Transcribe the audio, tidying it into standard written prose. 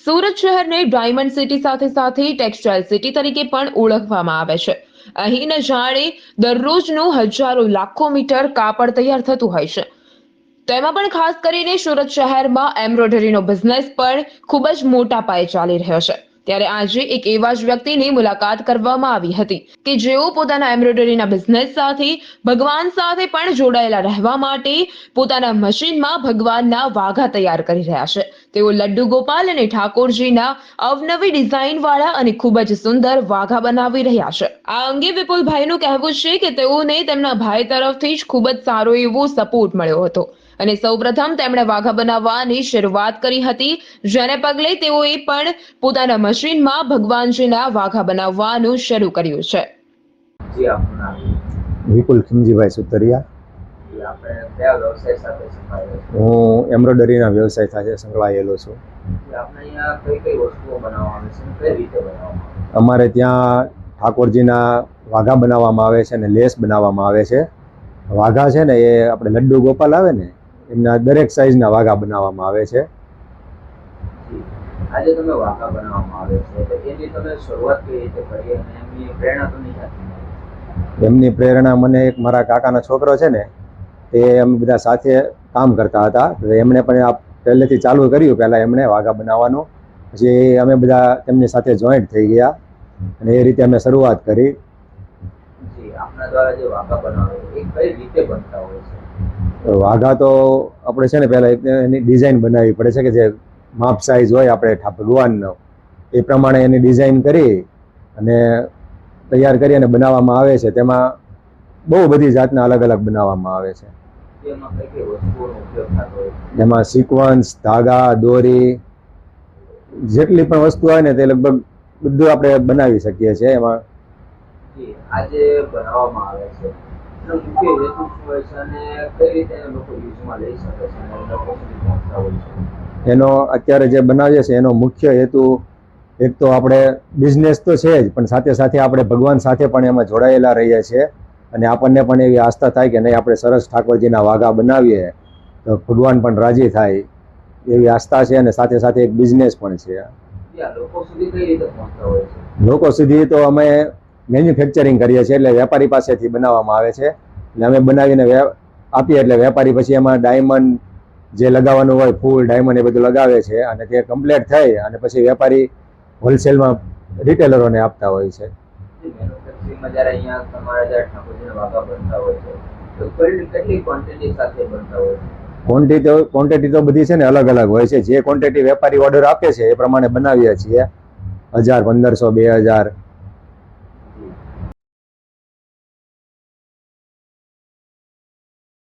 સુરત શહેરને diamond city સાથે સાથે ટેક્સટાઇલ સિટી તરીકે પણ ઓળખવામાં આવે છે. અહીં ન જાણે દરરોજનું હજારો લાખો મીટર કાપડ તૈયાર થતું હોય છે. તેમાં પણ ખાસ કરીને સુરત શહેરમાં એમ્બ્રોઇડરીનો બિઝનેસ પણ ખૂબ જ મોટા પાયે ચાલી રહ્યો છે. ત્યારે આજે એક એવા જ વ્યક્તિની મુલાકાત કરવામાં આવી હતી કે જેઓ પોતાના એમ્બ્રોઇડરીના બિઝનેસ સાથે ભગવાન સાથે પણ જોડાયેલા રહેવા માટે પોતાના મશીનમાં ભગવાનના વાઘા તૈયાર કરી રહ્યા છે. તેઓ લડ્ડુ ગોપાલ અને ઠાકોરજીના અવનવી ડિઝાઇન વાળા અને ખૂબ જ સુંદર વાઘા બનાવી રહ્યા છે. આ અંગે વિપુલભાઈનું કહેવું છે કે તેઓને તેમના ભાઈ તરફથી જ ખૂબ જ સારો એવો સપોર્ટ મળ્યો હતો અને સૌપ્રથમ તેમણે વાઘા બનાવવાની શરૂઆત કરી હતી, જેને પગલે તેઓએ પણ પોતાના મશીનમાં ભગવાનજીના વાઘા બનાવવાનું શરૂ કર્યું છે. વિપુલ ખીમજીભાઈ સુતરિયા. હું એમ્બ્રોઇડરીના વ્યવસાય સાથે સંકળાયેલો છું. અમારે ત્યાં ઠાકોરજીના વાઘા બનાવવામાં આવે છે અને લેસ બનાવવામાં આવે છે. વાઘા છે ને એ આપણે લડ્ડુ ગોપાલ આવે ને એમના દરેક સાઈઝના વાઘા બનાવવામાં આવે છે. આજે તમે વાઘા બનાવવામાં આવે છે તો એની તમે શરૂઆત કેવી રીતે કરી અને એમની પ્રેરણા તમને ક્યાંથી? એમની પ્રેરણા મને એક મારા કાકાનો છોકરો છે ને તે અમે બધા સાથે કામ કરતા હતા. એમણે પણ આ પહેલેથી ચાલુ કર્યું. પહેલાં એમણે વાઘા બનાવવાનું, પછી અમે બધા તેમની સાથે જોઈન્ટ થઈ ગયા અને એ રીતે અમે શરૂઆત કરી. આપના દ્વારા જે વાઘા બનાવે એ કઈ રીતે બનતા હોય છે? વાઘા તો આપણે છે ને પહેલાં એની ડિઝાઇન બનાવવી પડે છે કે જે માપ સાઈઝ હોય આપણે ભગવાનનો એ પ્રમાણે એની ડિઝાઇન કરી અને તૈયાર કરી અને બનાવવામાં આવે છે. તેમાં બહુ બધી જાતના અલગ અલગ બનાવવામાં આવે છે. એમાં સિક્વન્સ, ધાગા, દોરી, જેટલી પણ વસ્તુ આવે ને તે લગભગ બધું આપણે બનાવી શકીએ છીએ. એમાં આજે બનાવવામાં આવે છે એનો મુખ્ય હેતુ શું હોય છે અને કઈ રીતે લોકો યુઝમાં લઈ શકે છે અને લોકો સુધી પહોંચતા હોય છે? એનો અત્યારે જે બનાવીએ છીએ એનો મુખ્ય હેતુ એક તો આપણે બિઝનેસ તો છે જ, પણ સાથે સાથે આપણે ભગવાન સાથે પણ એમાં જોડાયેલા રહીએ છીએ અને આપણને પણ એવી આસ્થા થાય કે નહીં આપણે સરસ ઠાકોરજીના વાઘા બનાવીએ તો ભગવાન પણ રાજી થાય એવી આસ્થા છે અને સાથે સાથે એક બિઝનેસ પણ છે. લોકો સુધી કઈ રીતે પહોંચતા હોય છે? લોકો સુધી તો અમે મેન્યુફેક્ચરિંગ કરીએ છીએ, એટલે વેપારી પાસેથી બનાવવામાં આવે છે. એટલે અમે બનાવીને આપીએ એટલે વેપારી પછી એમાં ડાયમંડ જે લગાવવાનું હોય, ફૂલ ડાયમંડ એ બધું લગાવે છે અને તે કમ્પ્લીટ થઈ અને પછી વેપારી હોલસેલમાં રિટેલરોને આપતા હોય છે. મેન્યુફેક્ચરિંગમાં જ્યારે અહીંયા તમારા જ્યારે ઠાકોરજીના વાઘા બનતા હોય છે તો કેટલી ક્વોન્ટિટી સાથે બનતા હોય છે? ક્વોન્ટિટી તો બધી છે ને અલગ અલગ હોય છે. જે ક્વોન્ટિટી વેપારી ઓર્ડર આપે છે એ પ્રમાણે બનાવીએ છીએ. 1000, 1500, 2000